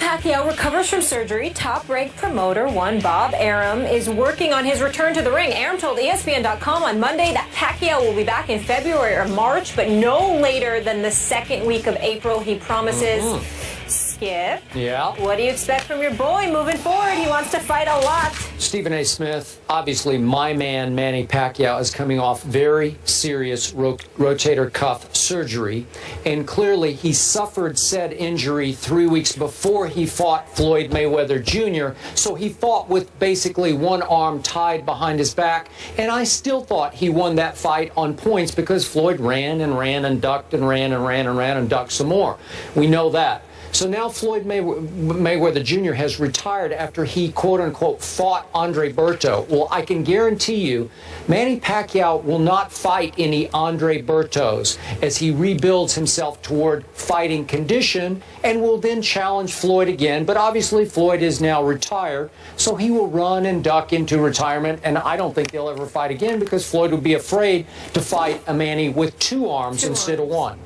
Pacquiao recovers from surgery. Top-ranked promoter one Bob Arum is working on his return to the ring. Arum told Espn.com on Monday that Pacquiao will be back in February or March, but no later than the second week of April, he promises. Skip. Yeah. What do you expect from your boy moving forward? He wants to fight a lot. Stephen A. Smith, obviously my man Manny Pacquiao is coming off very serious rotator cuff surgery, and clearly he suffered said injury 3 weeks before he fought Floyd Mayweather Jr., so he fought with basically one arm tied behind his back, and I still thought he won that fight on points because Floyd ran and ran and ducked and ran and ran and ran and ducked some more. We know that. So now Floyd Mayweather Jr. has retired after he, quote-unquote, fought Andre Berto. Well, I can guarantee you Manny Pacquiao will not fight any Andre Bertos as he rebuilds himself toward fighting condition and will then challenge Floyd again. But obviously Floyd is now retired, so he will run and duck into retirement, and I don't think they'll ever fight again because Floyd would be afraid to fight a Manny with two arms instead of one.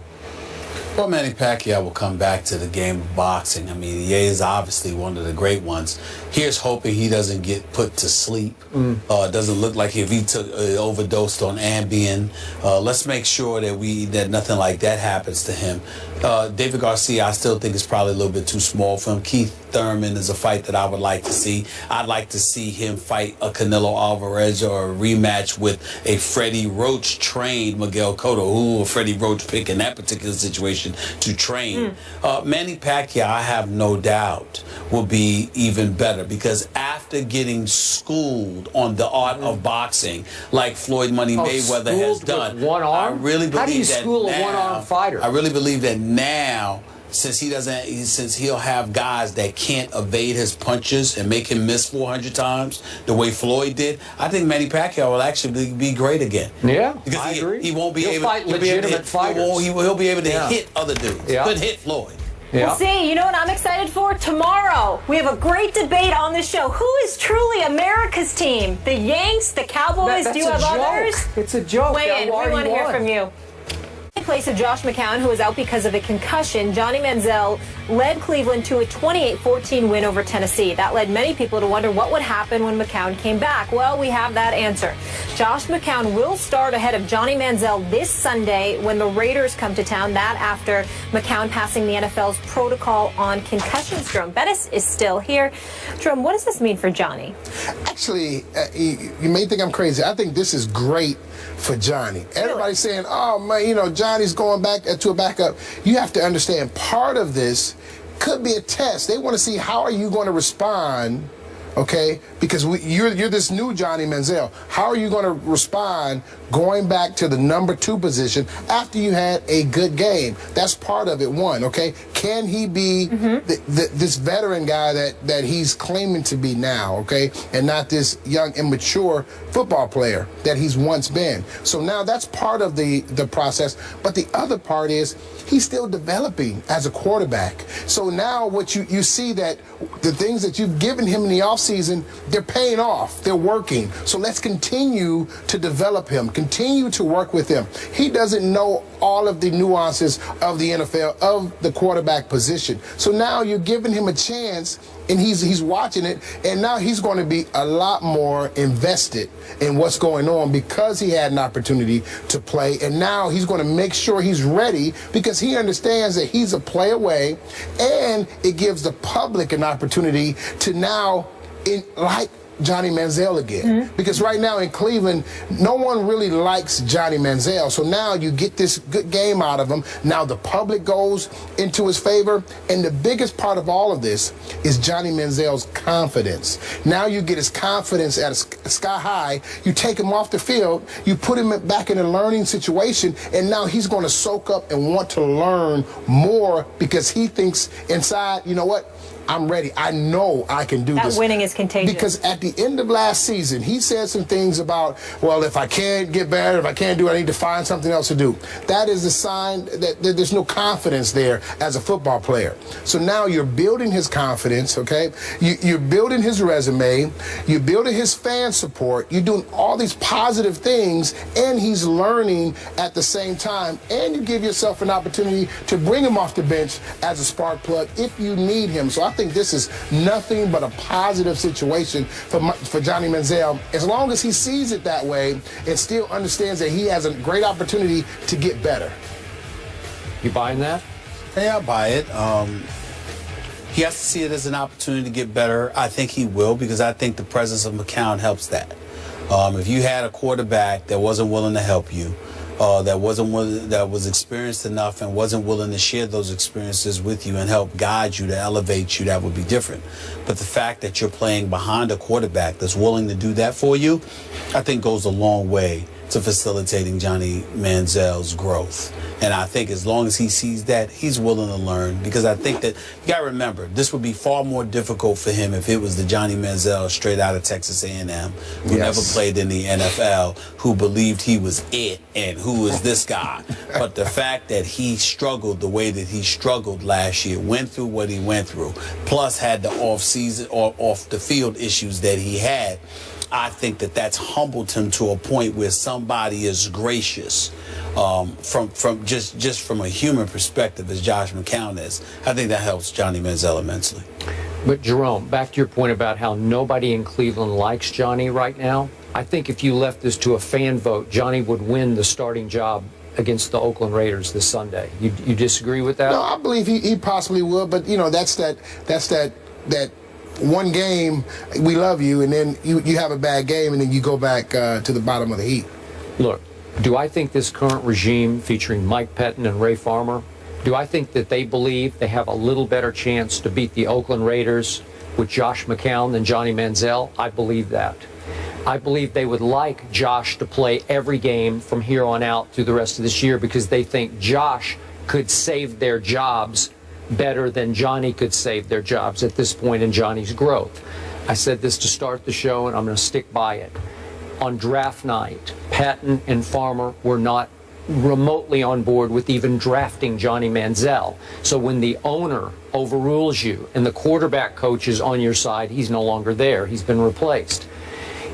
Well, Manny Pacquiao will come back to the game of boxing. I mean, he is obviously one of the great ones. Here's hoping he doesn't get put to sleep. It doesn't look like if he took overdosed on Ambien. Let's make sure that nothing like that happens to him. David Garcia, I still think is probably a little bit too small for him. Keith Thurman is a fight that I would like to see. I'd like to see him fight a Canelo Alvarez or a rematch with a Freddie Roach-trained Miguel Cotto, who will Freddie Roach pick in that particular situation to train. Manny Pacquiao, I have no doubt, will be even better because after getting schooled on the art of boxing, like Floyd Money Mayweather has done, with one arm? I really believe How do you that school now, a one-arm fighter? I really believe that now, since he'll have guys that can't evade his punches and make him miss 400 times the way Floyd did, I think Manny Pacquiao will actually be great again. Yeah, because I agree. He won't be He'll able fight to legitimate fighters. He'll be able to hit other dudes. Couldn't hit Floyd. We'll see. You know what I'm excited for? Tomorrow, we have a great debate on this show. Who is truly America's team? The Yanks, the Cowboys? Do you have others? It's a joke. Weigh in. We want to hear from you. In place of Josh McCown, who was out because of a concussion, Johnny Manziel led Cleveland to a 28-14 win over Tennessee. That led many people to wonder what would happen when McCown came back. Well, we have that answer. Josh McCown will start ahead of Johnny Manziel this Sunday when the Raiders come to town. That after McCown passing the NFL's protocol on concussions. Jerome Bettis is still here. Jerome, what does this mean for Johnny? Actually, you may think I'm crazy. I think this is great for Johnny. Everybody's saying, oh, man, you know, Johnny's going back to a backup. You have to understand part of this could be a test. They want to see how are you going to respond, okay? Because you're this new Johnny Manziel. How are you going to respond going back to the #2 position after you had a good game? That's part of it, one, okay? Can he be this veteran guy that he's claiming to be now, okay? And not this young, immature football player that he's once been. So now that's part of the process. But the other part is he's still developing as a quarterback. So now what you see that the things that you've given him in the offseason, they're paying off. They're working. So let's continue to develop him, continue to work with him. He doesn't know all of the nuances of the NFL, of the quarterback position. So now you're giving him a chance, and he's watching it, and now he's going to be a lot more invested in what's going on because he had an opportunity to play, and now he's going to make sure he's ready because he understands that he's a play away, and it gives the public an opportunity to now like Johnny Manziel again. Because right now in Cleveland, no one really likes Johnny Manziel. So now you get this good game out of him. Now the public goes into his favor. And the biggest part of all of this is Johnny Manziel's confidence. Now you get his confidence at a sky high. You take him off the field. You put him back in a learning situation. And now he's going to soak up and want to learn more because he thinks inside, you know what? I'm ready. I know I can do this. That winning is contagious. Because at the end of last season, he said some things about, well, if I can't get better, if I can't do it, I need to find something else to do. That is a sign that there's no confidence there as a football player. So now you're building his confidence, okay? You're building his resume. You're building his fan support. You're doing all these positive things, and he's learning at the same time. And you give yourself an opportunity to bring him off the bench as a spark plug if you need him. So I think this is nothing but a positive situation for Johnny Manziel, as long as he sees it that way and still understands that he has a great opportunity to get better. You buying that? Yeah, I buy it. He has to see it as an opportunity to get better. I think he will, because I think the presence of McCown helps that. If you had a quarterback that wasn't willing to help you, that was experienced enough and wasn't willing to share those experiences with you and help guide you to elevate you, that would be different. But the fact that you're playing behind a quarterback that's willing to do that for you, I think goes a long way to facilitating Johnny Manziel's growth. And I think as long as he sees that, he's willing to learn, because I think that, you got to remember, this would be far more difficult for him if it was the Johnny Manziel straight out of Texas A&M, who never played in the NFL, who believed he was it and who is this guy. But the fact that he struggled the way that he struggled last year, went through what he went through, plus had the off-season or off-the-field issues that he had, I think that that's humbled him to a point where somebody is gracious from just from a human perspective, as Josh McCown is. I think that helps Johnny Manziel immensely. But Jerome, back to your point about how nobody in Cleveland likes Johnny right now, I think if you left this to a fan vote, Johnny would win the starting job against the Oakland Raiders this Sunday. You disagree with that? No, I believe he possibly will, but you know, that's that one game, we love you, and then you have a bad game, and then you go back to the bottom of the heap. Look, do I think this current regime featuring Mike Pettin and Ray Farmer, do I think that they believe they have a little better chance to beat the Oakland Raiders with Josh McCown than Johnny Manziel? I believe that. I believe they would like Josh to play every game from here on out through the rest of this year, because they think Josh could save their jobs better than Johnny could save their jobs at this point in Johnny's growth. I said this to start the show, and I'm going to stick by it. On draft night, Patton and Farmer were not remotely on board with even drafting Johnny Manziel. So when the owner overrules you and the quarterback coach is on your side, he's no longer there. He's been replaced.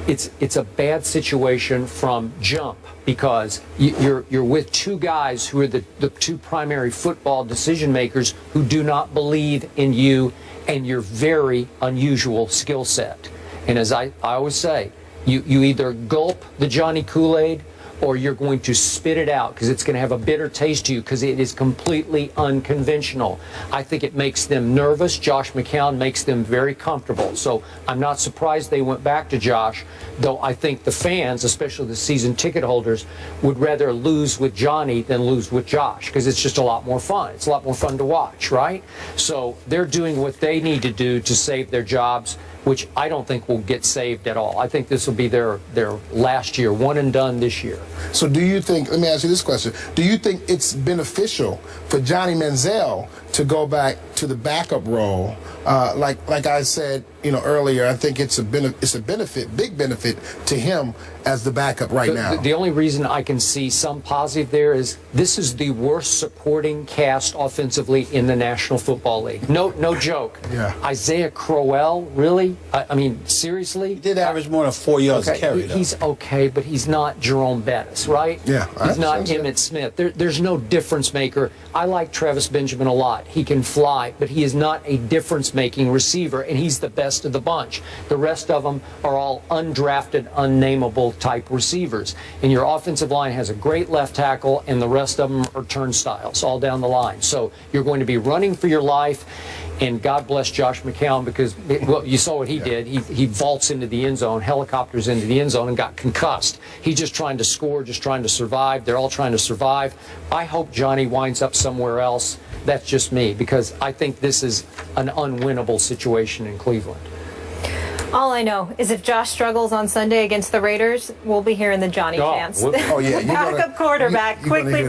It's a bad situation from jump, because you're with two guys who are the two primary football decision makers who do not believe in you and your very unusual skill set. And as I always say, you either gulp the Johnny Kool-Aid or you're going to spit it out, because it's going to have a bitter taste to you, because it is completely unconventional. I think it makes them nervous. Josh McCown makes them very comfortable. So I'm not surprised they went back to Josh, though I think the fans, especially the season ticket holders, would rather lose with Johnny than lose with Josh, because it's just a lot more fun. It's a lot more fun to watch, right? So they're doing what they need to do to save their jobs, which I don't think will get saved at all. I think this will be their last year, one and done this year. So do you think, let me ask you this question, do you think it's beneficial for Johnny Manziel to go back to the backup role? Like I said, earlier, I think it's a benefit, big benefit to him as the backup right now. The only reason I can see some positive there is this is the worst supporting cast offensively in the National Football League. No joke. Yeah. Isaiah Crowell, really? I mean, seriously? He did average more than 4 yards a carry, though. He's okay, but he's not Jerome Bettis, right? Yeah. He's not Emmitt Smith. There's no difference maker. I like Travis Benjamin a lot. He can fly, but he is not a difference-making receiver, and he's the best of the bunch. The rest of them are all undrafted, unnameable type receivers. And your offensive line has a great left tackle, and the rest of them are turnstiles all down the line. So you're going to be running for your life, and God bless Josh McCown, because, well, you saw what he did. He vaults into the end zone, helicopters into the end zone, and got concussed. He's just trying to score, just trying to survive. They're all trying to survive. I hope Johnny winds up somewhere else. That's just me, because I think this is an unwinnable situation in Cleveland. All I know is if Josh struggles on Sunday against the Raiders, we'll be hearing the Johnny chants. Oh, yeah. Backup quarterback quickly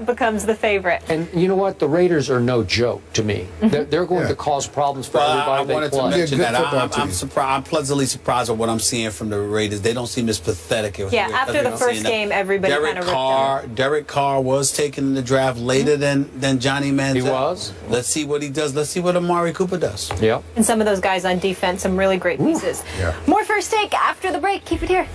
becomes the favorite. And you know what? The Raiders are no joke to me. They're going to cause problems for everybody I wanted they play. to mention that. I'm surprised. I'm pleasantly surprised at what I'm seeing from the Raiders. They don't seem as pathetic as after the first game, everybody kind of ripped him. Derek Carr was taken in the draft later than Johnny Manziel. He was. Let's see what he does. Let's see what Amari Cooper does. Yep. And some of those guys on defense, some really great pieces. Yeah. More First Take after the break. Keep it here.